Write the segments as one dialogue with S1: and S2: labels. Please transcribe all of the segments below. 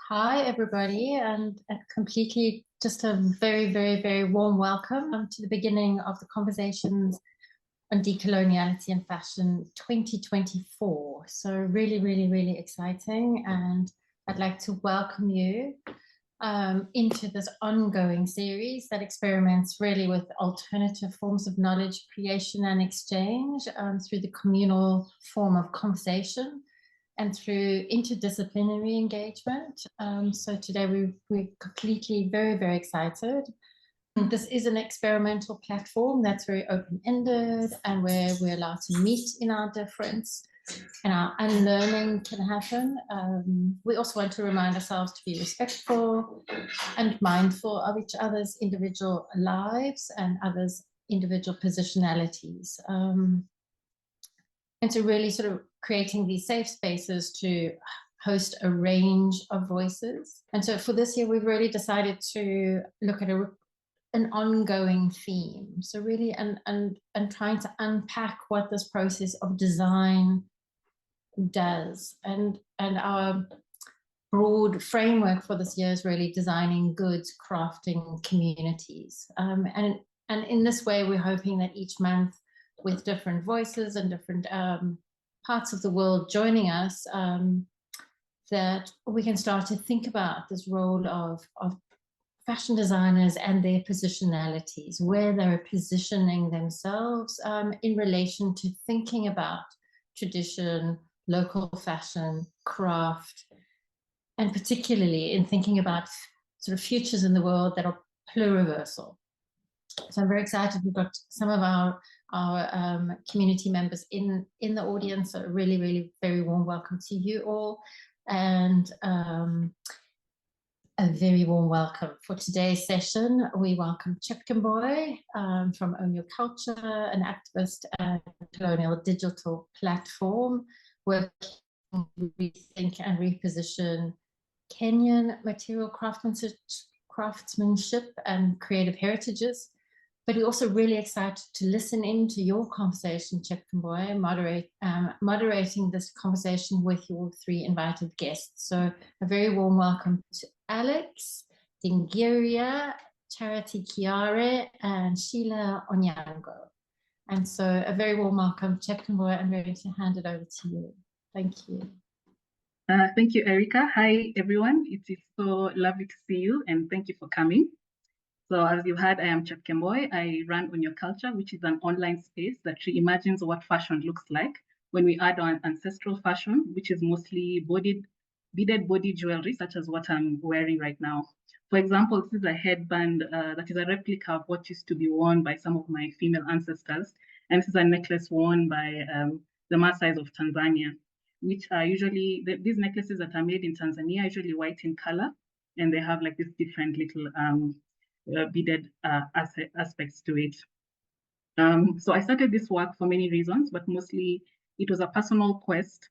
S1: Hi, everybody, and completely just a very, very, very warm welcome to the beginning of the conversations on Decoloniality and Fashion 2024. So really, really, really exciting. And I'd like to welcome you into this ongoing series that experiments really with alternative forms of knowledge creation and exchange through the communal form of conversation and through interdisciplinary engagement. So today we're completely very, very excited. This is an experimental platform that's very open-ended and where we're allowed to meet in our difference and our unlearning can happen. We also want to remind ourselves to be respectful and mindful of each other's individual lives and others' individual positionalities. And to really sort of creating these safe spaces to host a range of voices. And so for this year, we've really decided to look at an ongoing theme. So really, and trying to unpack what this process of design does. And our broad framework for this year is really designing goods, crafting communities. And in this way, we're hoping that each month, with different voices and different parts of the world joining us, that we can start to think about this role of fashion designers and their positionalities, where they're positioning themselves in relation to thinking about tradition, local fashion, craft, and particularly in thinking about sort of futures in the world that are pluriversal. So I'm very excited. We've got some of our community members in the audience. So really, really very warm welcome to you all, and a very warm welcome for today's session. We welcome Chepkemboi from OwnYourCulture, an activist and colonial digital platform working to rethink and reposition Kenyan material craftsmanship and creative heritages. But we're also really excited to listen into your conversation, Chepkemboi, moderating this conversation with your three invited guests. So a very warm welcome to Alex, Mang'ira, Charity Kiare, and Sheila Onyango. And so a very warm welcome, Chepkemboi. I'm going to hand it over to you. Thank you.
S2: Thank you, Erica. Hi, everyone. It is so lovely to see you, and thank you for coming. So as you heard, I am Chepkemboi. I run OwnYourCulture, which is an online space that reimagines what fashion looks like when we add on ancestral fashion, which is mostly beaded body jewelry, such as what I'm wearing right now. For example, this is a headband that is a replica of what used to be worn by some of my female ancestors. And this is a necklace worn by the Maasais of Tanzania, which are usually, these necklaces that are made in Tanzania are usually white in color, and they have like this different little beaded aspects to it. So I started this work for many reasons, but mostly it was a personal quest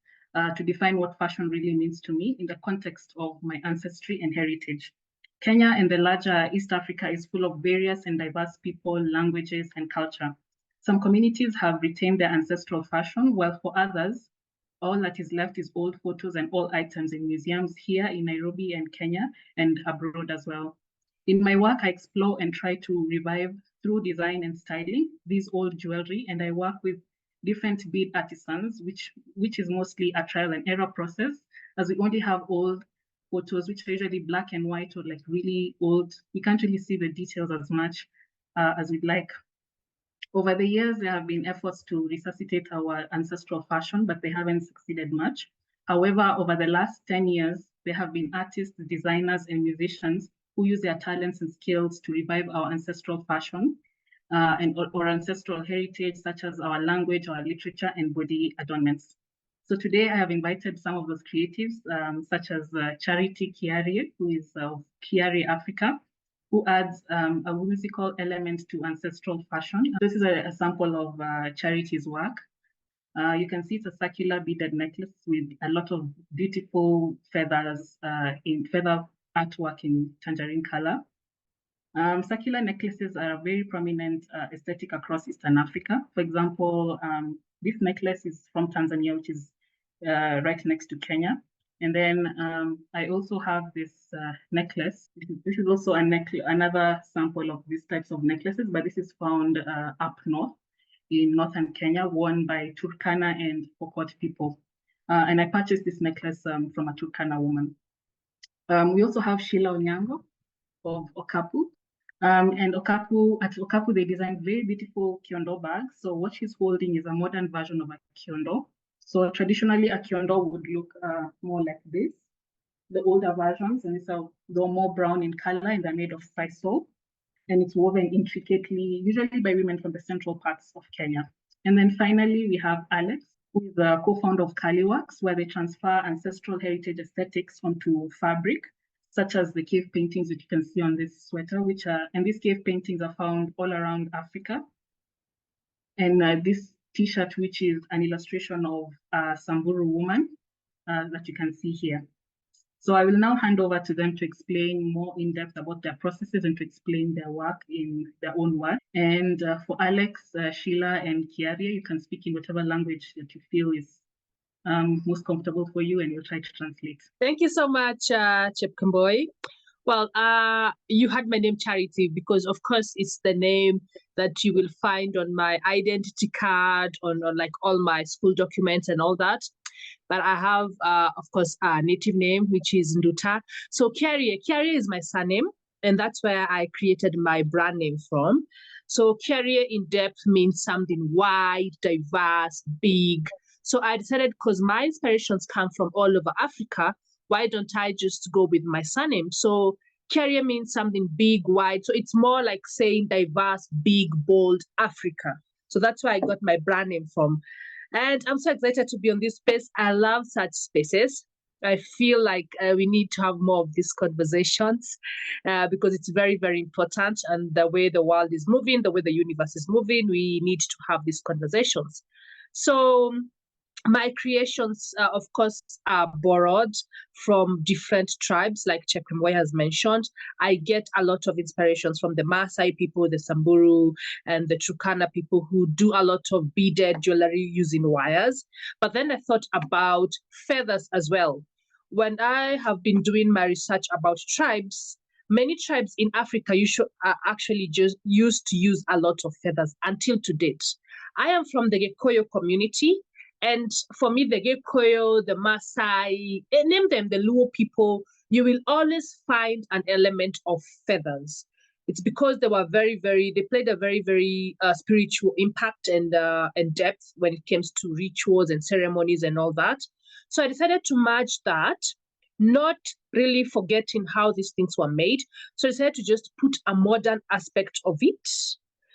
S2: to define what fashion really means to me in the context of my ancestry and heritage. Kenya and the larger East Africa is full of various and diverse people, languages, and culture. Some communities have retained their ancestral fashion, while for others, all that is left is old photos and old items in museums here in Nairobi and Kenya and abroad as well. In my work, I explore and try to revive through design and styling these old jewelry, and I work with different bead artisans, which is mostly a trial and error process, as we only have old photos, which are usually black and white or like really old. We can't really see the details as much as we'd like. Over the years, there have been efforts to resuscitate our ancestral fashion, but they haven't succeeded much. However, over the last 10 years, there have been artists, designers, and musicians who use their talents and skills to revive our ancestral fashion or ancestral heritage, such as our language, our literature, and body adornments. So today I have invited some of those creatives, such as Charity Kiare, who is of Kiare Africa, who adds a musical element to ancestral fashion. This is a sample of Charity's work. You can see it's a circular beaded necklace with a lot of beautiful feathers in feather artwork in tangerine color. Circular necklaces are a very prominent aesthetic across Eastern Africa. For example, this necklace is from Tanzania, which is right next to Kenya. And then I also have this necklace. This is also another sample of these types of necklaces, but this is found up north in northern Kenya, worn by Turkana and Pokot people. And I purchased this necklace from a Turkana woman. We also have Sheila Onyango of Okapu. And at Okapu, they designed very beautiful kiondo bags. So what she's holding is a modern version of a kiondo. So traditionally, a kiondo would look more like this, the older versions, and they're more brown in color and they're made of sisal. And it's woven intricately, usually by women from the central parts of Kenya. And then finally, we have Alex, who is the co-founder of Kaliworks, where they transfer ancestral heritage aesthetics onto fabric, such as the cave paintings that you can see on this sweater, and these cave paintings are found all around Africa. And this t-shirt, which is an illustration of a Samburu woman that you can see here. So I will now hand over to them to explain more in depth about their processes and to explain their work in their own work. And for Alex, Sheila, and Kiaria, you can speak in whatever language that you feel is most comfortable for you, and we'll try to translate.
S3: Thank you so much, Chepkemboi. Well, you had my name Charity because, of course, it's the name that you will find on my identity card, on like all my school documents and all that. But I have, of course, a native name, which is Nduta. So Kiaria is my surname, and that's where I created my brand name from. So Kiaria in depth means something wide, diverse, big. So I decided, because my inspirations come from all over Africa, why don't I just go with my surname? So Kiaria means something big, wide. So it's more like saying diverse, big, bold Africa. So that's where I got my brand name from. And I'm so excited to be on this space. I love such spaces. I feel like we need to have more of these conversations because it's very, very important. And the way the world is moving, the way the universe is moving, we need to have these conversations. So my creations, of course, are borrowed from different tribes, like Chepkemboi has mentioned. I get a lot of inspirations from the Maasai people, the Samburu, and the Turkana people who do a lot of beaded jewelry using wires. But then I thought about feathers as well. When I have been doing my research about tribes, many tribes in Africa actually just used to use a lot of feathers until to date. I am from the Gikuyu community. And for me, the Gikuyu, the Maasai, name them, the Luo people, you will always find an element of feathers. It's because they were they played a very, very spiritual impact and depth when it comes to rituals and ceremonies and all that. So I decided to merge that, not really forgetting how these things were made. So I decided to just put a modern aspect of it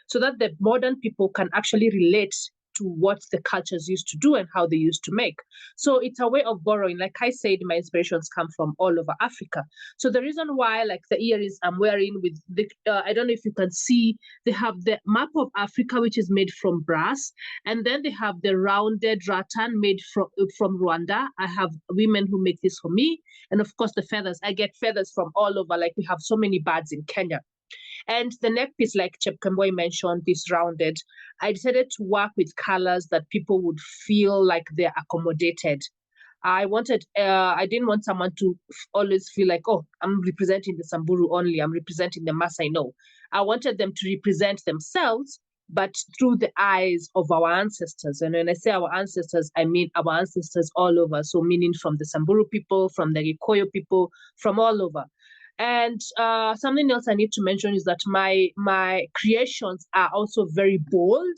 S3: so that the modern people can actually relate to what the cultures used to do and how they used to make. So it's a way of borrowing. Like I said, my inspirations come from all over Africa. So the reason why, like the earrings I'm wearing with the, I don't know if you can see, they have the map of Africa, which is made from brass. And then they have the rounded rattan made from Rwanda. I have women who make this for me. And of course, the feathers, I get feathers from all over. Like we have so many birds in Kenya. And the neck piece, like Chepkemboi mentioned, this rounded, I decided to work with colors that people would feel like they're accommodated. I didn't want someone to always feel like, oh, I'm representing the Samburu only, I'm representing the Maasai. No, I wanted them to represent themselves, but through the eyes of our ancestors. And when I say our ancestors, I mean our ancestors all over. So meaning from the Samburu people, from the Gikuyu people, from all over. And something else I need to mention is that my creations are also very bold,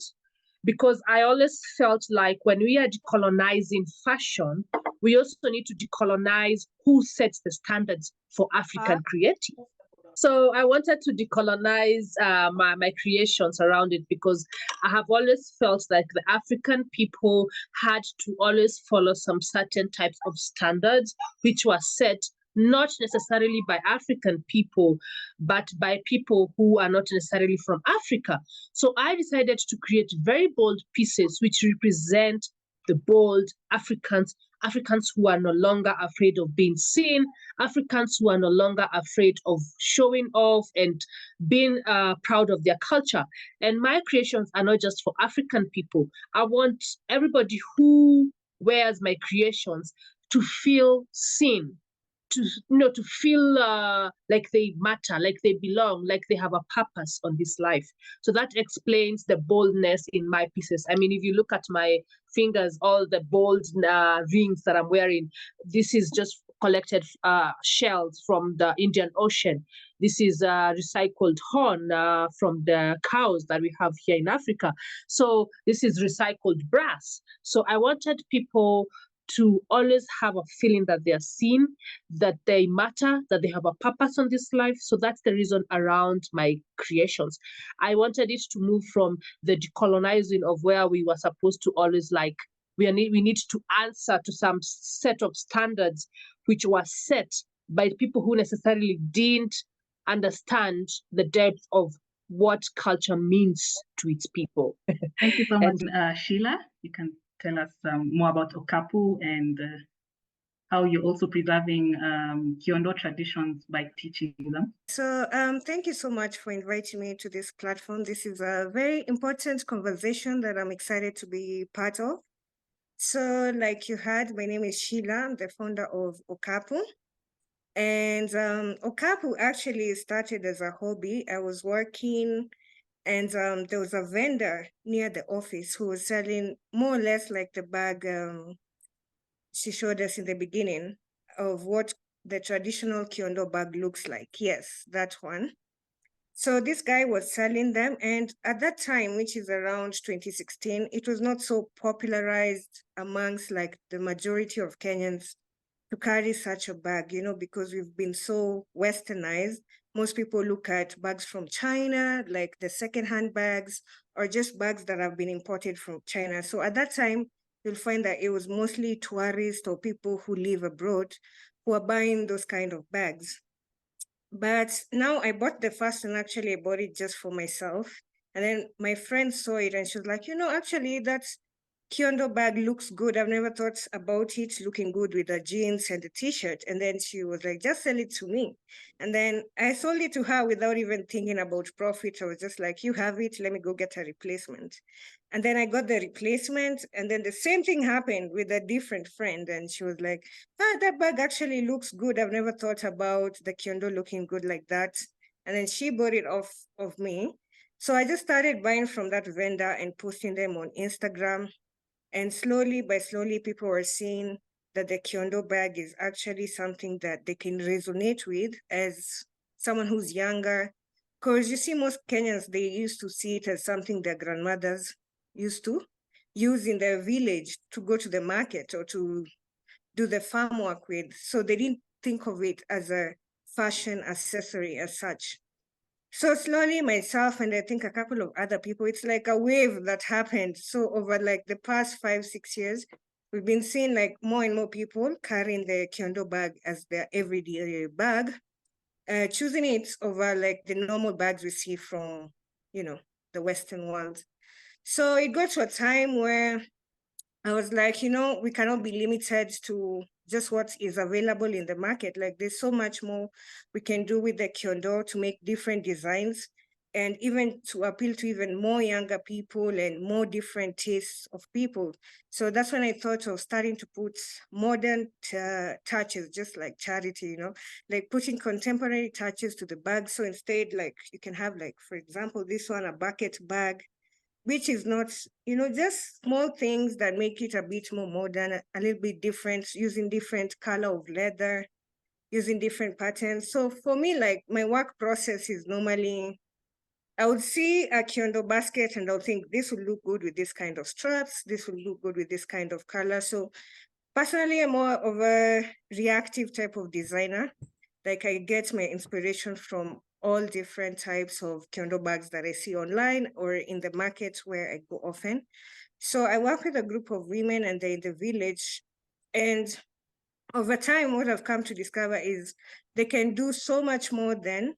S3: because I always felt like when we are decolonizing fashion, we also need to decolonize who sets the standards for African creative. So I wanted to decolonize my creations around it, because I have always felt like the African people had to always follow some certain types of standards, which were set not necessarily by African people, but by people who are not necessarily from Africa. So I decided to create very bold pieces which represent the bold Africans who are no longer afraid of being seen, Africans who are no longer afraid of showing off and being proud of their culture. And my creations are not just for African people. I want everybody who wears my creations to feel seen, to feel like they matter, like they belong, like they have a purpose on this life. So that explains the boldness in my pieces. I mean, if you look at my fingers, all the bold rings that I'm wearing, this is just collected shells from the Indian Ocean. This is recycled horn from the cows that we have here in Africa. So this is recycled brass. So I wanted people to always have a feeling that they are seen, that they matter, that they have a purpose on this life. So that's the reason around my creations. I wanted it to move from the decolonizing of where we were supposed to always like, we need to answer to some set of standards which were set by people who necessarily didn't understand the depth of what culture means to its people.
S2: Thank you so much, Sheila. You can tell us more about Okapu and how you're also preserving Kiondo traditions by teaching them.
S4: So thank you so much for inviting me to this platform. This is a very important conversation that I'm excited to be part of. So like you heard, my name is Sheila. I'm the founder of Okapu. And Okapu actually started as a hobby. I was working and there was a vendor near the office who was selling more or less like the bag she showed us in the beginning of what the traditional Kiondo bag looks like. Yes, that one. So this guy was selling them. And at that time, which is around 2016, it was not so popularized amongst like the majority of Kenyans to carry such a bag, because we've been so westernized. Most people look at bags from China, like the secondhand bags, or just bags that have been imported from China. So at that time, you'll find that it was mostly tourists or people who live abroad who are buying those kind of bags. But now I bought the first one, actually I bought it just for myself. And then my friend saw it and she was like, actually that's Kiondo bag looks good. I've never thought about it looking good with the jeans and the t-shirt. And then she was like, just sell it to me. And then I sold it to her without even thinking about profit. I was just like, you have it, let me go get a replacement. And then I got the replacement. And then the same thing happened with a different friend. And she was like, that bag actually looks good. I've never thought about the Kiondo looking good like that. And then she bought it off of me. So I just started buying from that vendor and posting them on Instagram. And slowly by slowly, people were seeing that the Kiondo bag is actually something that they can resonate with as someone who's younger. Because you see, most Kenyans, they used to see it as something their grandmothers used to use in their village to go to the market or to do the farm work with. So they didn't think of it as a fashion accessory as such. So slowly myself and I think a couple of other people, it's like a wave that happened. So over like the past 5-6 years, we've been seeing like more and more people carrying the Kiondo bag as their everyday bag, choosing it over like the normal bags we see from, the Western world. So it got to a time where I was like, we cannot be limited to just what is available in the market. Like there's so much more we can do with the Kiondo to make different designs and even to appeal to even more younger people and more different tastes of people. So that's when I thought of starting to put modern touches, just like charity, like putting contemporary touches to the bag. So instead, like you can have like, for example, this one, a bucket bag, which is not, just small things that make it a bit more modern, a little bit different, using different color of leather, using different patterns. So for me, like my work process is normally, I would see a Kiondo basket and I'll think this will look good with this kind of straps, this will look good with this kind of color. So personally, I'm more of a reactive type of designer. Like I get my inspiration from all different types of Kiondo bags that I see online or in the market where I go often. So I work with a group of women and they're in the village. And over time, what I've come to discover is they can do so much more than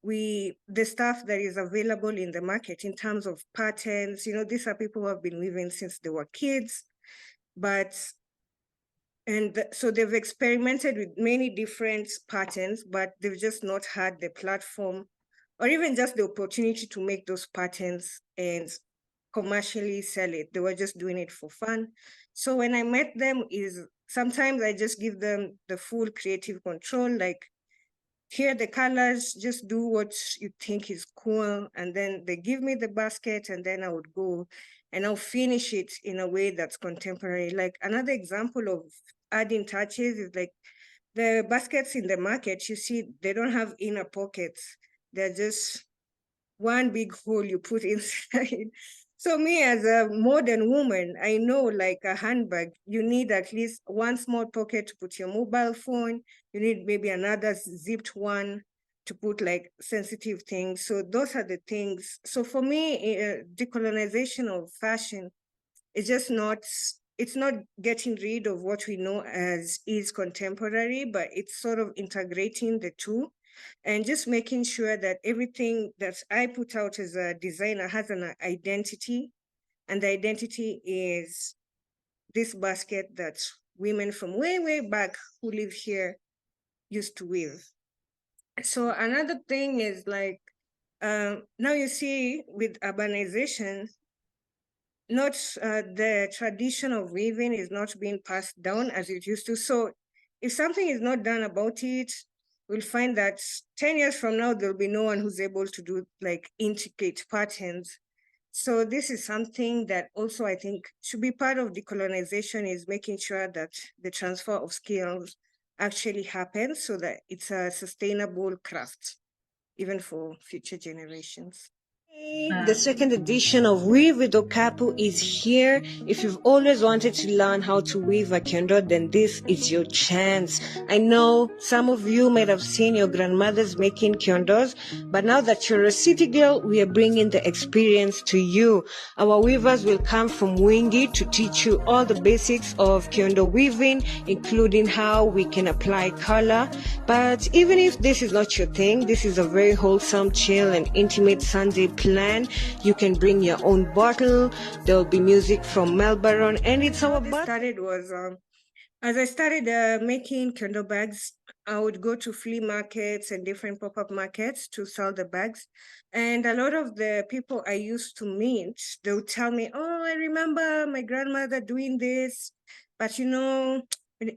S4: the stuff that is available in the market in terms of patterns. These are people who have been weaving since they were kids, so they've experimented with many different patterns, but they've just not had the platform or even just the opportunity to make those patterns and commercially sell it. They were just doing it for fun. So when I met them is sometimes I just give them the full creative control, like, here are the colors, just do what you think is cool. And then they give me the basket, and then I would go and I'll finish it in a way that's contemporary. Like, another example of adding touches is like the baskets in the market, you see, they don't have inner pockets. They're just one big hole you put inside. So me, as a modern woman, I know, like a handbag, you need at least one small pocket to put your mobile phone. You need maybe another zipped one to put like sensitive things. So those are the things. So for me, decolonization of fashion is just not, it's not getting rid of what we know as is contemporary, but it's sort of integrating the two and just making sure that everything that I put out as a designer has an identity. And the identity is this basket that women from way, way back who live here used to weave. So another thing is like, now you see with urbanization, not the tradition of weaving is not being passed down as it used to. So if something is not done about it, we'll find that 10 years from now, there'll be no one who's able to do like intricate patterns. So this is something that also I think should be part of decolonization, is making sure that the transfer of skills actually happens so that it's a sustainable craft, even for future generations. The second edition of Weave with Okapu is here. If you've always wanted to learn how to weave a kyondo, then this is your chance. I know some of you might have seen your grandmothers making kyondos, but now that you're a city girl, we are bringing the experience to you. Our weavers will come from Wingi to teach you all the basics of kyondo weaving, including how we can apply color. But even if this is not your thing, this is a very wholesome, chill, and intimate Sunday plan. You can bring your own bottle. There will be music from Melbourne, and it's our birthday. Started was as I started making kyondo bags, I would go to flea markets and different pop-up markets to sell the bags. And a lot of the people I used to meet, they would tell me, oh, I remember my grandmother doing this, but you know,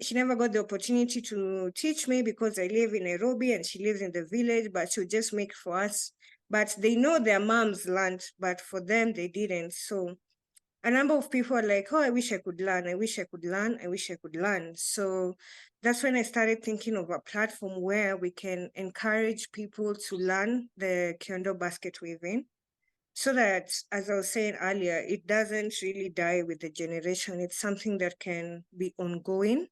S4: she never got the opportunity to teach me because I live in Nairobi and she lives in the village, but she would just make for us. But they know their moms learned, but for them, they didn't. So a number of people are like, oh, I wish I could learn. I wish I could learn. I wish I could learn. So that's when I started thinking of a platform where we can encourage people to learn the kyondo basket weaving, so that, as I was saying earlier, it doesn't really die with the generation. It's something that can be ongoing.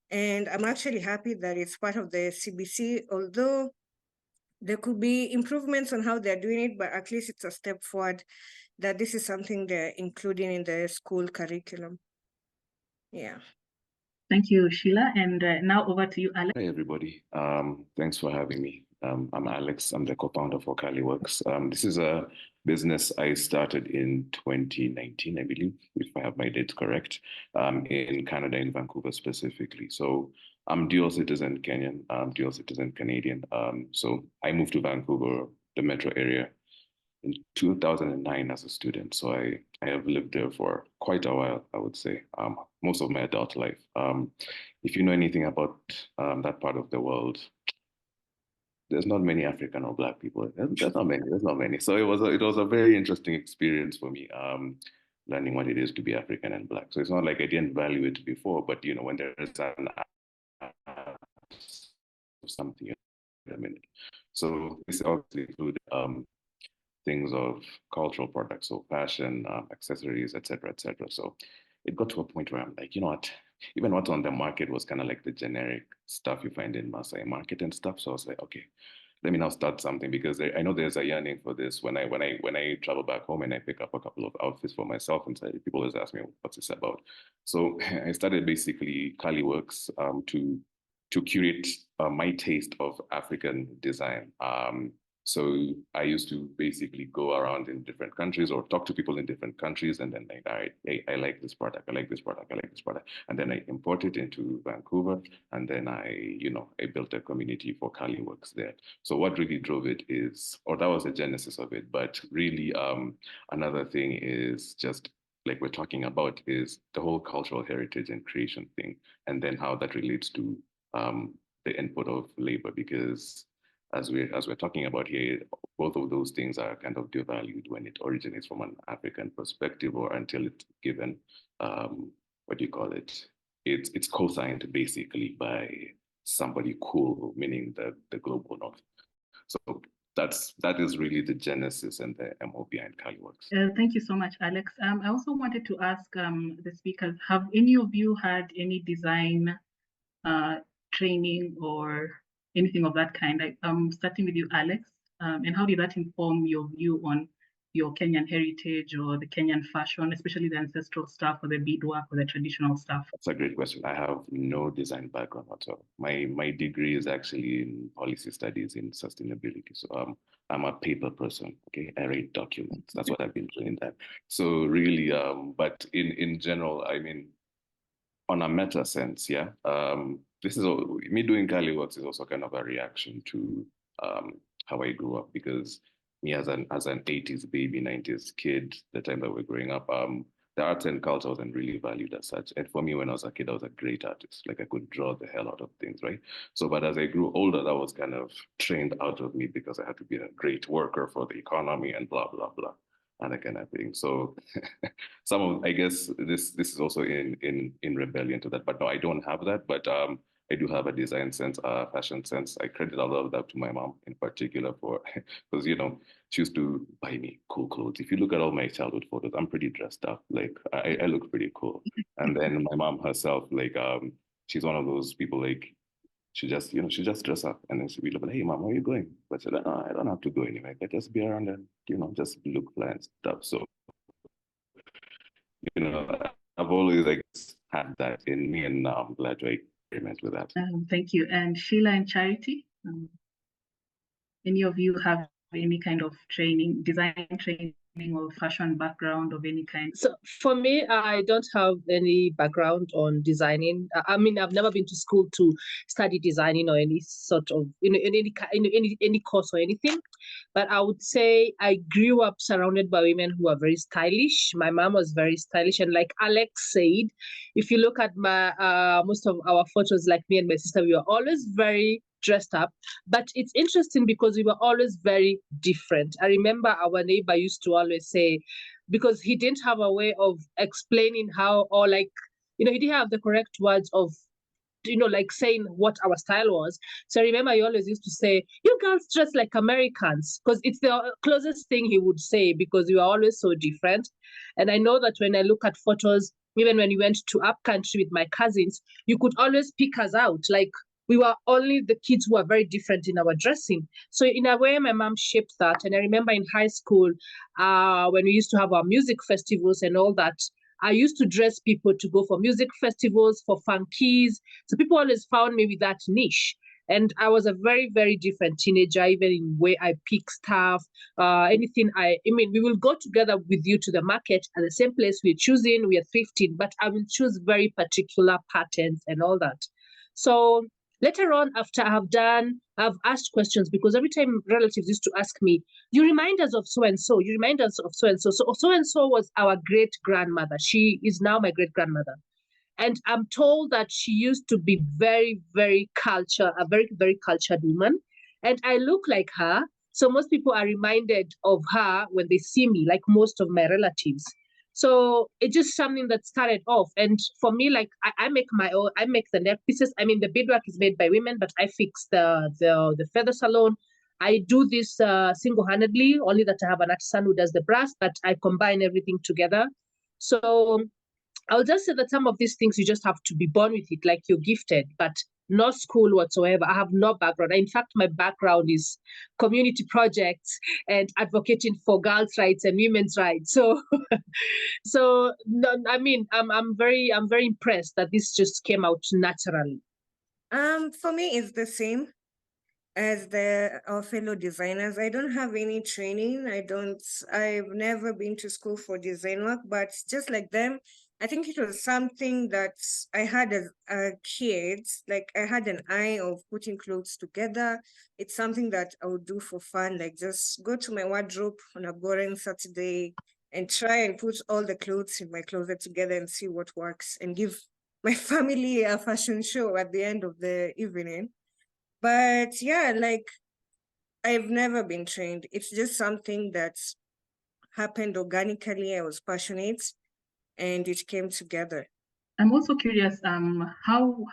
S4: And I'm actually happy that it's part of the CBC, although there could be improvements on how they're doing it, but at least it's a step forward that this is something they're including in the school curriculum. Yeah.
S2: Thank you, Sheila. And now over to you, Alex.
S5: Hey, everybody. Thanks for having me. I'm Alex. I'm the co-founder for CaliWorks. This is a business I started in 2019, I believe, if I have my dates correct, in Canada, in Vancouver specifically. So I'm dual citizen Kenyan, dual citizen Canadian. So I moved to Vancouver, the metro area, in 2009 as a student. So I have lived there for quite a while, I would say, most of my adult life. If you know anything about that part of the world, there's not many African or Black people. There's not many. So it was a very interesting experience for me, learning what it is to be African and Black. So it's not like I didn't value it before, but you know, when there is an something, a minute. So this also includes things of cultural products, so fashion, accessories, etc., etc. So it got to a point where I'm like, you know what, even what's on the market was kind of like the generic stuff you find in Maasai market and stuff. So I was like, okay, let me now start something, because I know there's a yearning for this. When I travel back home and I pick up a couple of outfits for myself, and say, people always ask me, what's this about? So I started basically CaliWorks to curate my taste of African design. So I used to basically go around in different countries or talk to people in different countries, and then like, all right, hey, I like this product, I like this product, I like this product. And then I import it into Vancouver, and then I built a community for CaliWorks there. So what really drove it is, or that was the genesis of it, but really another thing is just like we're talking about is the whole cultural heritage and creation thing, and then how that relates to the input of labor, because as we're talking about here, both of those things are kind of devalued when it originates from an African perspective, or until it's given what do you call it? It's co-signed basically by somebody cool, meaning the global north. So that is really the genesis and the MO behind Caliworks.
S2: Thank you so much, Alex. I also wanted to ask the speakers, have any of you had any design training or anything of that kind? Starting with you, Alex, and how did that inform your view on your Kenyan heritage or the Kenyan fashion, especially the ancestral stuff or the beadwork or the traditional stuff?
S5: That's a great question. I have no design background at all. My degree is actually in policy studies in sustainability. So I'm a paper person. Okay, I write documents. That's what I've been doing that. So really, but in general, I mean, on a meta sense, yeah. This is me doing Caliworks is also kind of a reaction to how I grew up, because me as an 80s baby, 90s kid, the time that we're growing up, the arts and culture wasn't really valued as such. And for me, when I was a kid, I was a great artist. Like I could draw the hell out of things, right? So, but as I grew older, that was kind of trained out of me because I had to be a great worker for the economy and blah, blah, blah, and that kind of thing. So some of, I guess this is also in rebellion to that, but no, I don't have that. But I do have a design sense, fashion sense. I credit a lot of that to my mom in particular, for because she used to buy me cool clothes. If you look at all my childhood photos, I'm pretty dressed up. Like I look pretty cool. And then my mom herself, like she's one of those people, like she just dress up, and then she'd be like, "Hey mom, where are you going?" But I said, "No, I don't have to go anywhere. I just be around and just look fly and stuff." So I've always had that in me, and I'm glad to experiment with that.
S2: Thank you. And Sheila and Charity, any of you have any kind of training, design training or fashion background of any kind?
S3: So for me, I don't have any background on designing. I mean, I've never been to school to study designing or any sort of, any course or anything. But I would say I grew up surrounded by women who are very stylish. My mom was very stylish. And like Alex said, if you look at my most of our photos, like me and my sister, we were always very dressed up. But it's interesting because we were always very different. I remember our neighbor used to always say, because he didn't have a way of explaining how, or like, he didn't have the correct words of, like saying what our style was. So I remember he always used to say, "You girls dress like Americans," because it's the closest thing he would say, because we were always so different. And I know that when I look at photos, even when we went to upcountry with my cousins, you could always pick us out. Like, we were only the kids who are very different in our dressing. So in a way, my mom shaped that. And I remember in high school, when we used to have our music festivals and all that, I used to dress people to go for music festivals, for funkies. So people always found me with that niche. And I was a very, very different teenager, even in where I pick stuff, anything. I mean, we will go together with you to the market at the same place we're choosing, we are thrifting, but I will choose very particular patterns and all that. So later on, after I've asked questions, because every time relatives used to ask me, "You remind us of so-and-so, you remind us of so-and-so." So so-and-so was our great-grandmother. She is now my great-grandmother. And I'm told that she used to be very, very a very, very cultured woman. And I look like her. So most people are reminded of her when they see me, like most of my relatives. So it's just something that started off. And for me, like I make my own, I make the neck pieces. I mean, the beadwork is made by women, but I fix the feather salon. I do this single-handedly, only that I have an artisan who does the brass, but I combine everything together. So I'll just say that some of these things you just have to be born with it, like you're gifted, but no school whatsoever. I have no background. In fact, my background is community projects and advocating for girls' rights and women's rights. So, no, I mean, I'm very impressed that this just came out naturally.
S4: For me, it's the same as our fellow designers. I don't have any training. I've never been to school for design work, but just like them, I think it was something that I had as a kid. Like, I had an eye of putting clothes together. It's something that I would do for fun, like just go to my wardrobe on a boring Saturday and try and put all the clothes in my closet together and see what works and give my family a fashion show at the end of the evening. But yeah, like I've never been trained. It's just something that's happened organically. I was passionate and it came together.
S2: I'm also curious, how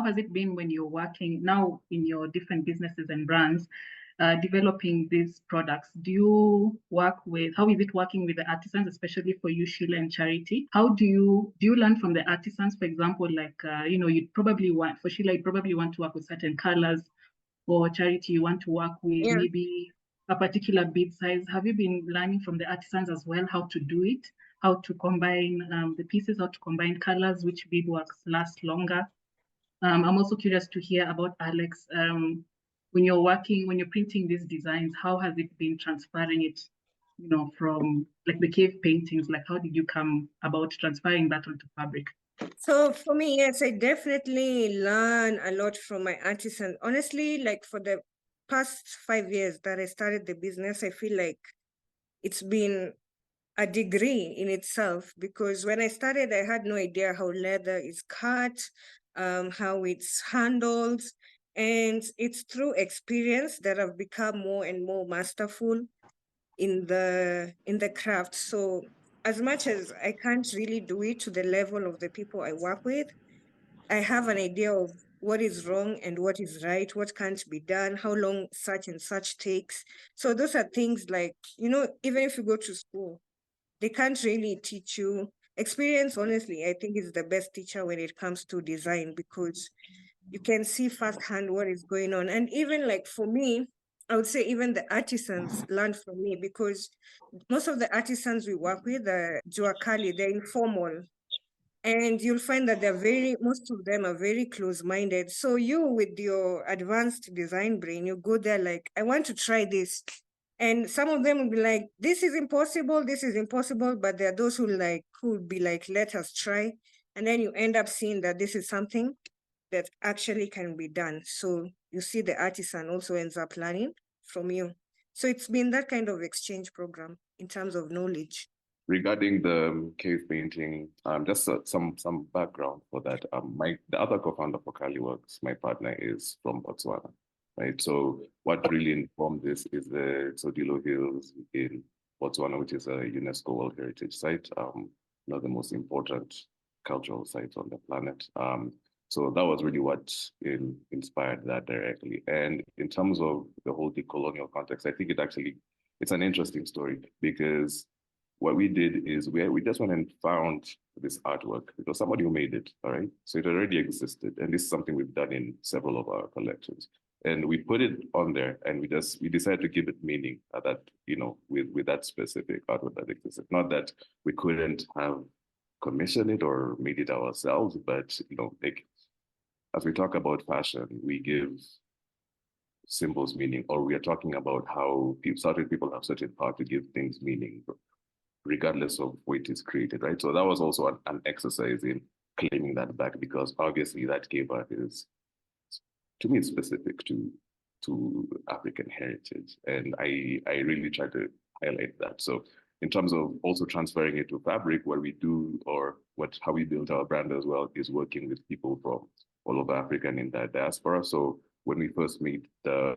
S2: has it been when you're working now in your different businesses and brands, developing these products? Do you work with, how is it working with the artisans, especially for you, Sheila and Charity? How do you learn from the artisans? For example, like, you know, you'd probably want, for Sheila, you probably want to work with certain colors, or Charity, you want to work with maybe a particular bead size. Have you been learning from the artisans as well how to do it, how to combine the pieces, how to combine colors, which beadworks last longer? I'm also curious to hear about Alex. When you're printing these designs, how has it been transferring it, you know, from like the cave paintings? Like, how did you come about transferring that onto fabric?
S4: So for me, yes, I definitely learn a lot from my artisan. Honestly, like for the past 5 years that I started the business, I feel like it's been a degree in itself, because when I started, I had no idea how leather is cut, how it's handled. And it's through experience that I've become more and more masterful in the craft. So as much as I can't really do it to the level of the people I work with, I have an idea of what is wrong and what is right, what can't be done, how long such and such takes. So those are things like, you know, even if you go to school, they can't really teach you. Experience, honestly, I think is the best teacher when it comes to design, because you can see firsthand what is going on. And even like for me, I would say even the artisans learn from me, because most of the artisans we work with are Juakali, they're informal. And you'll find that most of them are very close-minded. So you, with your advanced design brain, you go there like, I want to try this. And some of them will be like, this is impossible, but there are those who would be like, let us try. And then you end up seeing that this is something that actually can be done. So you see the artisan also ends up learning from you. So it's been that kind of exchange program in terms of knowledge.
S5: Regarding the cave painting, just some background for that. The other co-founder for Caliworks, my partner, is from Botswana, right? So what really informed this is the Tsodilo Hills in Botswana, which is a UNESCO World Heritage Site, one of the most important cultural sites on the planet. So that was really what inspired that directly. And in terms of the whole decolonial context, I think it's an interesting story, because what we did is we just went and found this artwork. It was somebody who made it, all right? So it already existed. And this is something we've done in several of our collections. And we put it on there, and we decided to give it meaning that, you know, with that specific artwork that existed. Not that we couldn't have commissioned it or made it ourselves, but, you know, like, as we talk about fashion, we give symbols meaning, or we are talking about how certain people have certain power to give things meaning, regardless of where it is created, right? So that was also an exercise in claiming that back, because obviously that cave art is, to me, it's specific to African heritage. And I really try to highlight that. So in terms of also transferring it to fabric, what we do, or how we build our brand as well, is working with people from all over Africa and in the diaspora. So when we first made the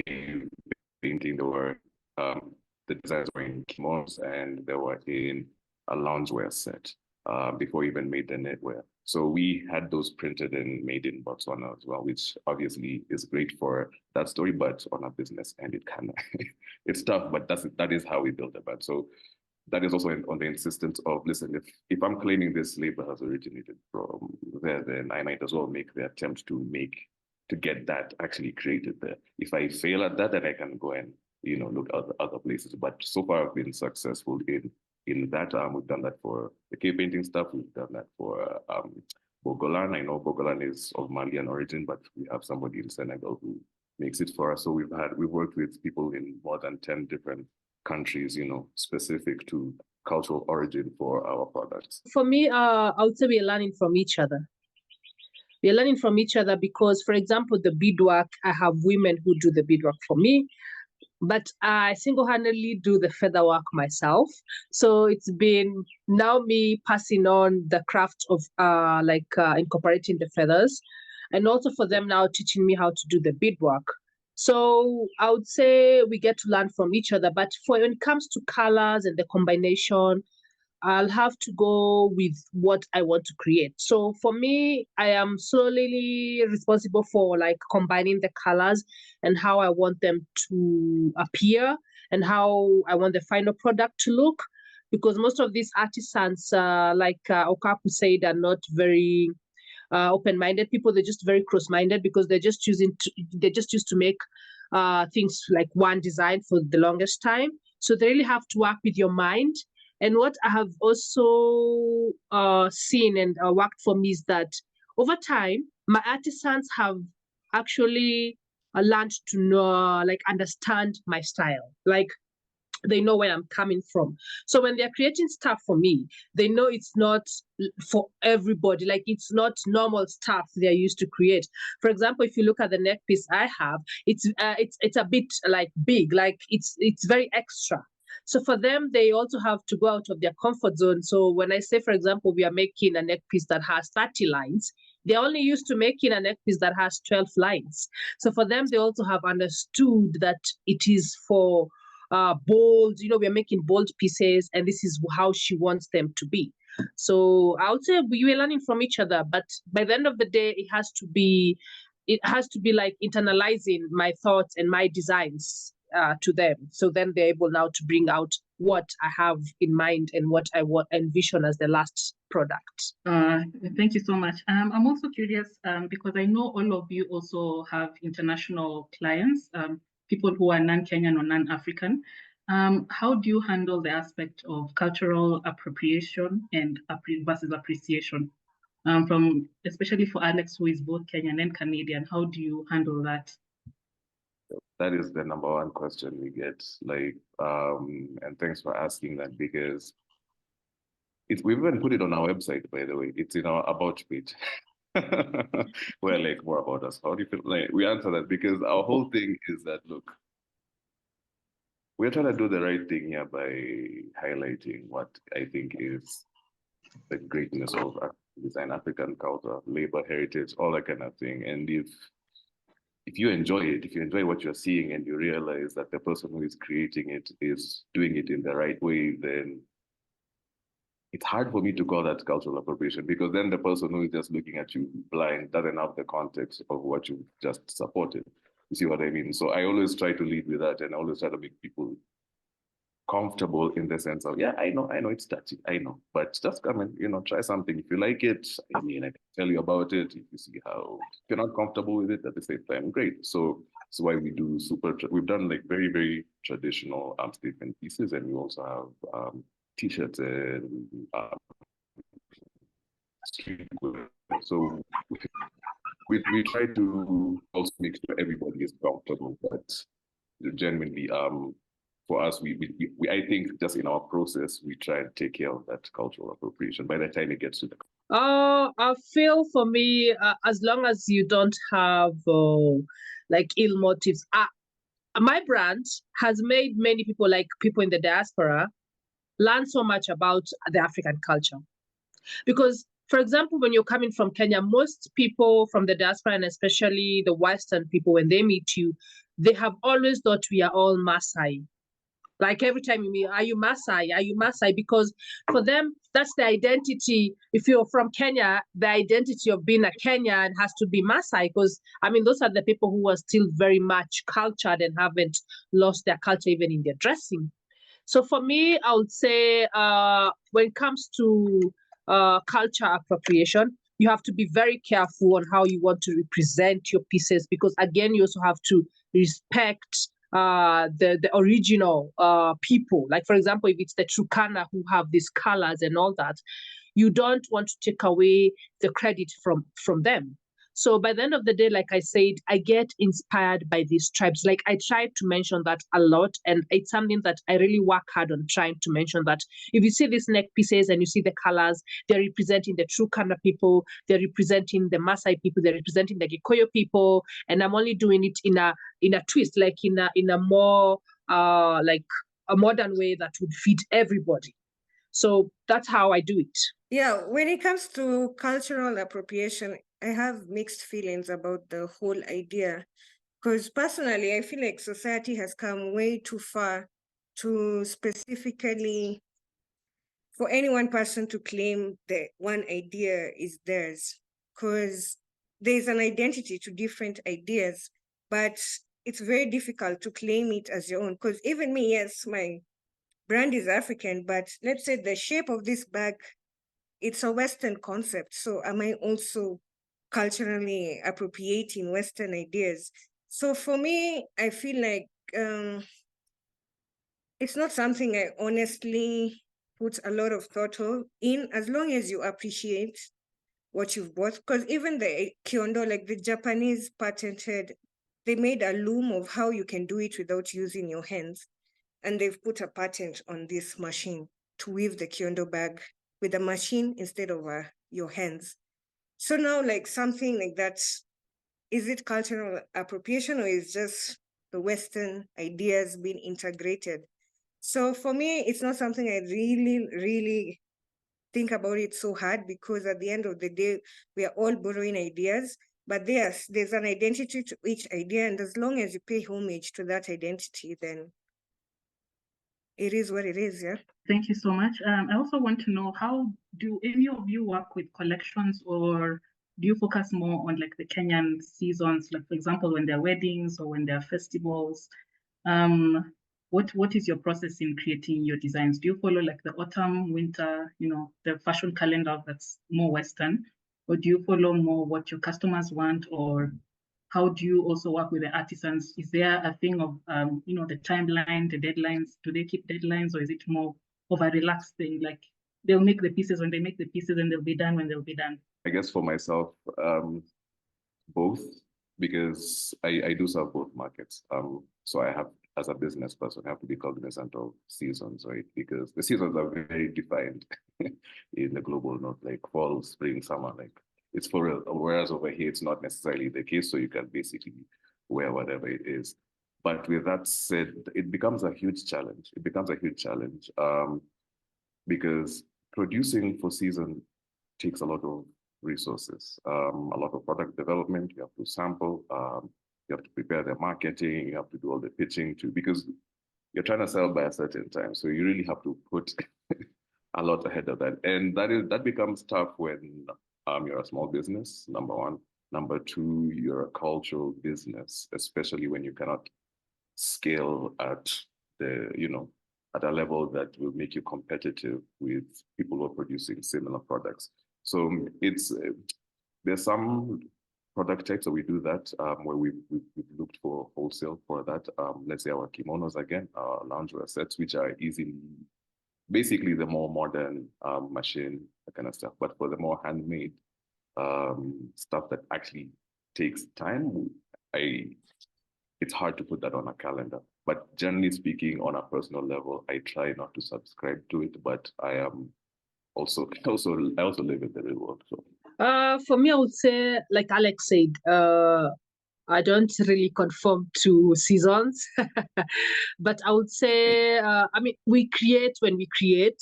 S5: cave painting, there were the designs were in kimonos, and they were in a loungewear set before we even made the knitwear. So we had those printed and made in Botswana as well, which obviously is great for that story, but on a business end, it kind of it's tough, but that is how we built the brand. So that is also on the insistence of, listen, if I'm claiming this labor has originated from there, then I might as well make the attempt to get that actually created there. If I fail at that, then I can go and, you know, look at other places. But so far, I've been successful in that. We've done that for the cave painting stuff. We've done that for Bogolan. I know Bogolan is of Malian origin, but we have somebody in Senegal who makes it for us. So we've worked with people in more than 10 different countries, you know, specific to cultural origin for our products.
S3: For me, I would say we are learning from each other. We are learning from each other because, for example, the beadwork, I have women who do the beadwork for me. but I single-handedly do the feather work myself. So it's been now me passing on the craft of incorporating the feathers, and also for them now teaching me how to do the beadwork. So I would say we get to learn from each other. But when it comes to colors and the combination, I'll have to go with what I want to create. So for me, I am solely responsible for like combining the colors and how I want them to appear and how I want the final product to look. Because most of these artisans, Okaku said, are not very open-minded people. They're just very close-minded because they're just used to make things like one design for the longest time. So they really have to work with your mind. And what I have also seen and worked for me is that over time, my artisans have actually learned to know, understand my style. Like, they know where I'm coming from. So when they're creating stuff for me, they know it's not for everybody. Like, it's not normal stuff they're used to create. For example, if you look at the neck piece I have, it's a bit like big, like it's very extra. So for them, they also have to go out of their comfort zone. So when I say, for example, we are making a neck piece that has 30 lines, they're only used to making a neck piece that has 12 lines. So for them, they also have understood that it is for bold, we're making bold pieces, and this is how she wants them to be. So I would say we were learning from each other, but by the end of the day, it has to be like internalizing my thoughts and my designs to them. So then they're able now to bring out what I have in mind and what I want envision as the last product.
S2: Thank you so much. I'm also curious because I know all of you also have international clients, people who are non-Kenyan or non-African. How do you handle the aspect of cultural appropriation and versus appreciation? From especially for Alex, who is both Kenyan and Canadian, how do you handle that?
S5: That is the number one question we get. And thanks for asking that, because we even put it on our website, by the way. It's in our about page. We're like, more about us. How do you feel? Like, we answer that because our whole thing is that, look, we're trying to do the right thing here by highlighting what I think is the greatness of design, African culture, labor, heritage, all that kind of thing. And if you enjoy it, if you enjoy what you're seeing and you realize that the person who is creating it is doing it in the right way, then it's hard for me to call that cultural appropriation, because then the person who is just looking at you blind doesn't have the context of what you just supported. You see what I mean? So I always try to lead with that, and I always try to make people comfortable in the sense of, yeah, I know it's touchy, I know, but just come and, try something. If you like it, I mean, I can tell you about it. If you see how, if you're not comfortable with it at the same time, great. So that's why we do we've done like very, very traditional statement pieces, and we also have t-shirts and streetwear. So we try to also make sure everybody is comfortable, but genuinely, for us, I think just in our process, we try and take care of that cultural appropriation by the time it gets to the.
S3: I feel for me, as long as you don't have like ill motives, my brand has made many people, like people in the diaspora, learn so much about the African culture. Because, for example, when you're coming from Kenya, most people from the diaspora, and especially the Western people, when they meet you, they have always thought we are all Maasai. Like every time you meet, are you Maasai? Are you Maasai? Because for them, that's the identity. If you're from Kenya, the identity of being a Kenyan has to be Maasai, because, I mean, those are the people who are still very much cultured and haven't lost their culture even in their dressing. So for me, I would say when it comes to culture appropriation, you have to be very careful on how you want to represent your pieces, because again, you also have to respect the original people. Like, for example, if it's the Turkana who have these colors and all that, you don't want to take away the credit from them. So by the end of the day, like I said, I get inspired by these tribes. Like, I try to mention that a lot, and it's something that I really work hard on trying to mention, that if you see these neck pieces and you see the colors, they're representing the Turkana people, they're representing the Maasai people, they're representing the Gikuyu people, and I'm only doing it in a twist, like in a more like a modern way that would fit everybody. So that's how I do it.
S4: Yeah, when it comes to cultural appropriation, I have mixed feelings about the whole idea. Because personally, I feel like society has come way too far to specifically for any one person to claim that one idea is theirs. Because there's an identity to different ideas, but it's very difficult to claim it as your own. Because even me, yes, my brand is African, but let's say the shape of this bag, it's a Western concept. So am I also culturally appropriating Western ideas? So for me, I feel like it's not something I honestly put a lot of thought in, as long as you appreciate what you've bought. Because even the kyondo, like the Japanese patented, they made a loom of how you can do it without using your hands. And they've put a patent on this machine to weave the kyondo bag with a machine instead of your hands. So now, like something like that, is it cultural appropriation or is just the Western ideas being integrated? So for me, it's not something I really think about it so hard, because at the end of the day, we are all borrowing ideas, but there's an identity to each idea. And as long as you pay homage to that identity, then it is what it is, yeah.
S2: Thank you so much. I also want to know, how do any of you work with collections, or do you focus more on like the Kenyan seasons, like for example, when there are weddings or when there are festivals? What is your process in creating your designs? Do you follow like the autumn, winter, the fashion calendar that's more Western, or do you follow more what your customers want, or how do you also work with the artisans? Is there a thing of, the timeline, the deadlines? Do they keep deadlines, or is it more of a relaxed thing? Like they'll make the pieces when they make the pieces, and they'll be done when they'll be done.
S5: I guess for myself, both, because I do serve both markets. So I have, as a business person, I have to be cognizant of seasons, right? Because the seasons are very defined in the global north, like fall, spring, summer, like it's for real. Whereas over here, it's not necessarily the case. So you can basically wear whatever it is. But with that said, it becomes a huge challenge. It becomes a huge challenge because producing for season takes a lot of resources, a lot of product development. You have to sample, you have to prepare the marketing, you have to do all the pitching too, because you're trying to sell by a certain time. So you really have to put a lot ahead of that. And that becomes tough when you're a small business, number one. Number two, you're a cultural business, especially when you cannot scale at at a level that will make you competitive with people who are producing similar products. So there's some product types that we do that where we've looked for wholesale for that. Let's say our kimonos again, our loungewear sets, which are basically the more modern machine, that kind of stuff. But for the more handmade stuff that actually takes time, it's hard to put that on a calendar. But generally speaking, on a personal level, I try not to subscribe to it, but I am also live in the real world. So
S3: for me, I would say, like Alex said, I don't really conform to seasons, but I would say, we create when we create.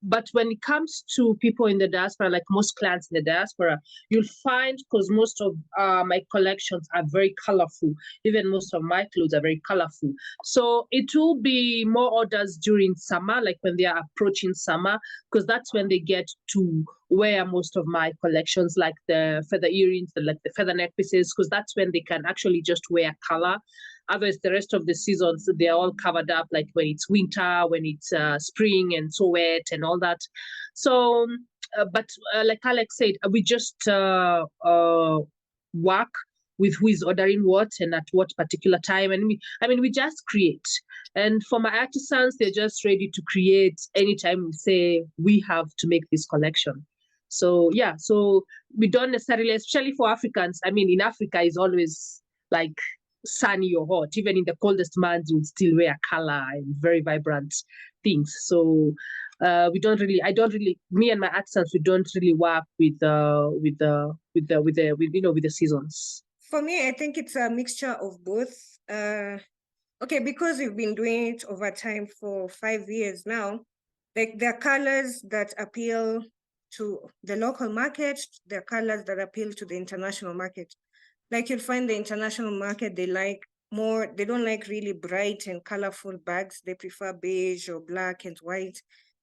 S3: But when it comes to people in the diaspora, like most clients in the diaspora, you'll find, because most of my collections are very colorful, even most of my clothes are very colorful. So it will be more orders during summer, like when they are approaching summer, because that's when they get to wear most of my collections, like the feather earrings, like the feather necklaces, because that's when they can actually just wear color. Otherwise, the rest of the seasons, they're all covered up, like when it's winter, when it's spring and so wet and all that. So, but like Alex said, we just work with who is ordering what and at what particular time. And we just create. And for my artisans, they're just ready to create anytime we say we have to make this collection. So, yeah, so we don't necessarily, especially for Africans, in Africa is always like sunny or hot. Even in the coldest months, you would still wear color and very vibrant things. So me and my artisans, we don't really work with the seasons.
S4: For me, I think it's a mixture of both. Okay, because we've been doing it over time for 5 years now, like there are colors that appeal to the local market, there are colors that appeal to the international market. Like you'll find the international market, they don't like really bright and colorful bags. They prefer beige or black and white.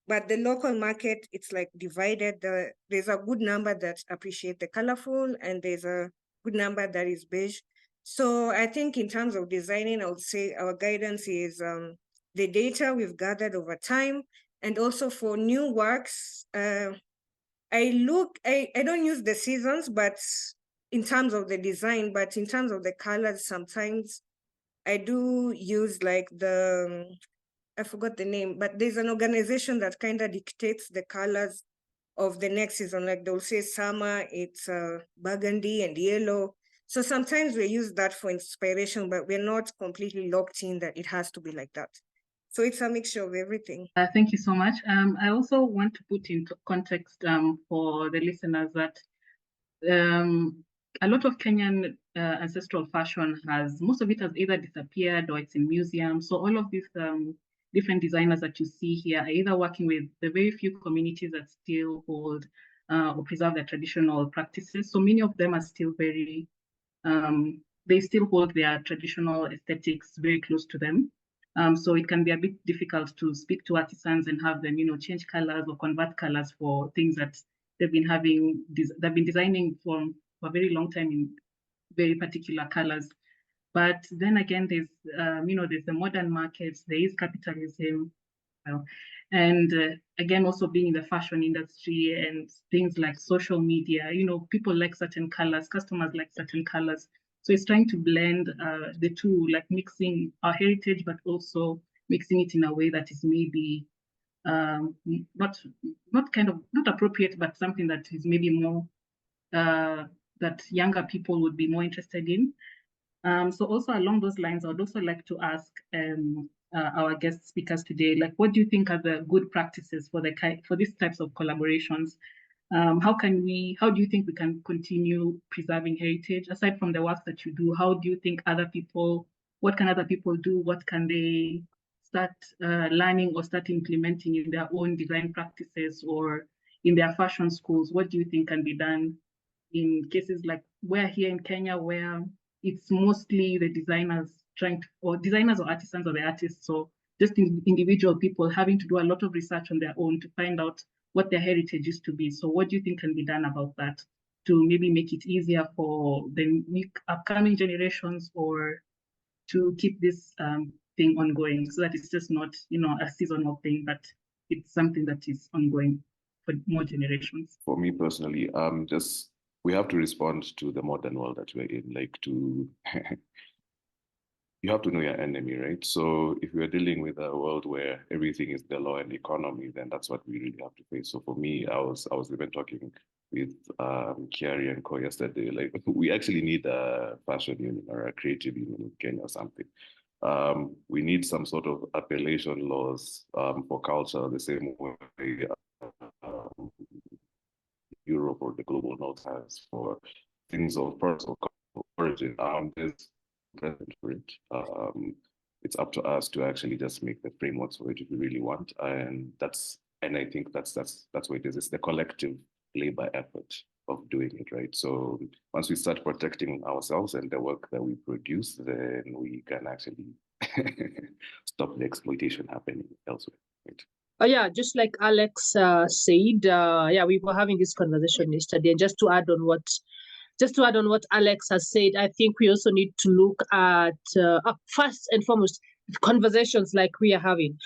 S4: But the local market, it's like divided. There's a good number that appreciate the colorful, and there's a good number that is beige. So I think in terms of designing, I would say our guidance is the data we've gathered over time. And also for new works, I don't use the seasons, but in terms of the design, but in terms of the colors, sometimes I do use like I forgot the name, but there's an organization that kind of dictates the colors of the next season. Like they'll say summer, it's burgundy and yellow. So sometimes we use that for inspiration, but we're not completely locked in that it has to be like that. So it's a mixture of everything.
S2: Thank you so much. I also want to put into context for the listeners that a lot of Kenyan ancestral fashion most of it has either disappeared or it's in museums. So all of these different designers that you see here are either working with the very few communities that still hold or preserve their traditional practices. So many of them are still very, they still hold their traditional aesthetics very close to them. So it can be a bit difficult to speak to artisans and have them, change colors or convert colors for things that they've been designing for a very long time in very particular colors. But then again, there's the modern markets, there is capitalism, and again, also being in the fashion industry and things like social media, people like certain colors, customers like certain colors. So it's trying to blend the two, like mixing our heritage, but also mixing it in a way that is maybe not appropriate, but something that is maybe more that younger people would be more interested in. So also along those lines, I would also like to ask our guest speakers today, like, what do you think are the good practices for these types of collaborations? How do you think we can continue preserving heritage? Aside from the work that you do, how do you think what can other people do? What can they start learning or start implementing in their own design practices or in their fashion schools? What do you think can be done in cases like we're here in Kenya, where it's mostly the designers or artisans or the artists, so just individual people having to do a lot of research on their own to find out what their heritage used to be. So what do you think can be done about that to maybe make it easier for the upcoming generations or to keep this thing ongoing so that it's just not, a seasonal thing, but it's something that is ongoing for more generations?
S5: For me personally, we have to respond to the modern world that we're in, you have to know your enemy, right? So if we're dealing with a world where everything is the law and economy, then that's what we really have to face. So for me, I was even talking with Kiari and Co yesterday, like we actually need a fashion union or a creative union in Kenya or something. We need some sort of appellation laws for culture, the same way Europe or the global north has for things of personal origin. There's precedent for it. It's up to us to actually just make the frameworks for it if we really want, and I think that's what it is. It's the collective labor effort of doing it, right? So once we start protecting ourselves and the work that we produce, then we can actually stop the exploitation happening elsewhere, right?
S3: Yeah, just like Alex said, we were having this conversation yesterday. And just to add on what Alex has said, I think we also need to look at first and foremost conversations like we are having.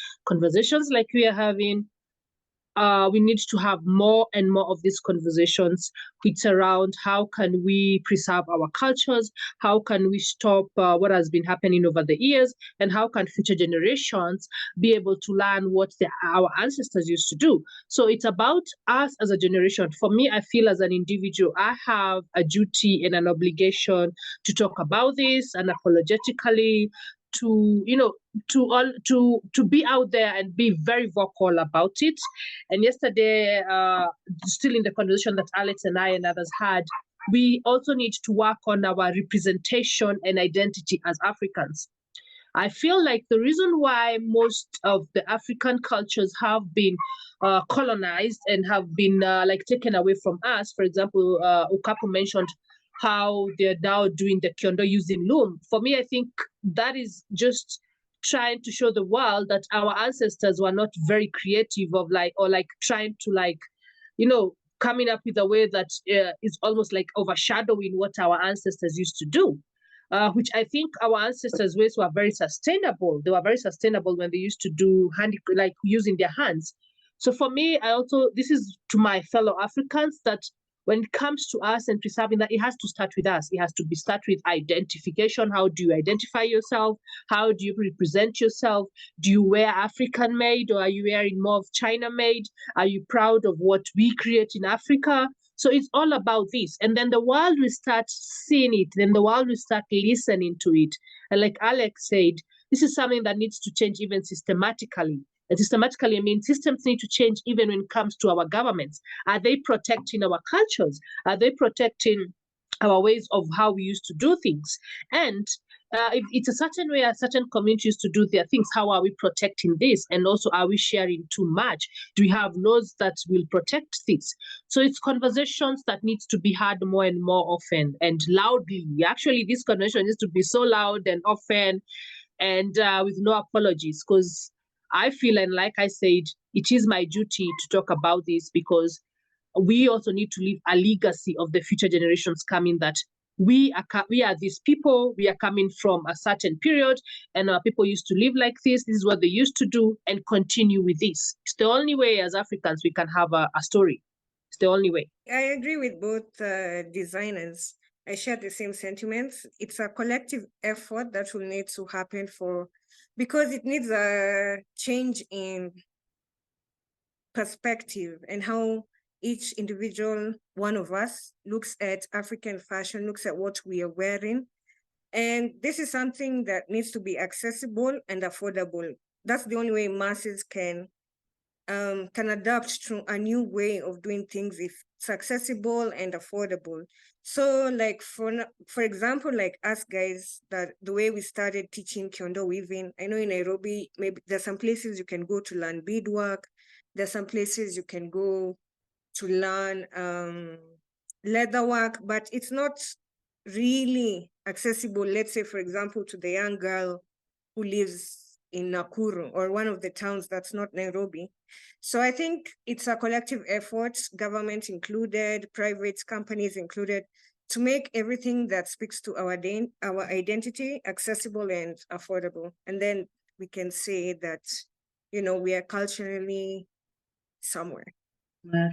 S3: We need to have more and more of these conversations which around how can we preserve our cultures, how can we stop what has been happening over the years, and how can future generations be able to learn what our ancestors used to do. So it's about us as a generation. For me, I feel as an individual, I have a duty and an obligation to talk about this unapologetically, to be out there and be very vocal about it. And yesterday, still in the conversation that Alex and I and others had, we also need to work on our representation and identity as Africans. I feel like the reason why most of the African cultures have been colonized and have been like taken away from us, for example, Okapu mentioned how they're now doing the kyondo using loom. For me, I think that is just trying to show the world that our ancestors were not very creative of trying to coming up with a way that is almost like overshadowing what our ancestors used to do. Which I think our ancestors' ways were very sustainable. They were very sustainable when they used to do using their hands. So for me, this is to my fellow Africans, that when it comes to us and preserving that, it has to start with us. It has to start with identification. How do you identify yourself? How do you represent yourself? Do you wear African made, or are you wearing more of China made? Are you proud of what we create in Africa? So it's all about this. And then the world will start seeing it. Then the world will start listening to it. And like Alex said, this is something that needs to change even systematically. And systematically, I mean, systems need to change even when it comes to our governments. Are they protecting our cultures? Are they protecting our ways of how we used to do things? And if it's a certain way a certain community used to do their things, how are we protecting this? And also, are we sharing too much? Do we have laws that will protect this? So it's conversations that needs to be had more and more often and loudly. Actually, this conversation needs to be so loud and often and with no apologies, because I feel, and like I said, it is my duty to talk about this, because we also need to leave a legacy of the future generations coming, that we are these people, we are coming from a certain period, and our people used to live like this. This is what they used to do, and continue with this. It's the only way as Africans we can have a story. It's the only way.
S4: I agree with both designers. I share the same sentiments. It's a collective effort that will need to happen because it needs a change in perspective and how each individual one of us looks at African fashion, looks at what we are wearing. And this is something that needs to be accessible and affordable. That's the only way masses can adapt to a new way of doing things if it's accessible and affordable. So like for example, like us guys, that the way we started teaching kyondo weaving, I know in Nairobi, maybe there's some places you can go to learn beadwork. There's some places you can go to learn leatherwork, but it's not really accessible, let's say, for example, to the young girl who lives in Nakuru or one of the towns that's not Nairobi. So I think it's a collective effort, government included, private companies included, to make everything that speaks to our identity accessible and affordable. And then we can say that, we are culturally somewhere.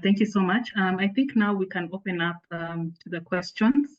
S2: Thank you so much. I think now we can open up to the questions.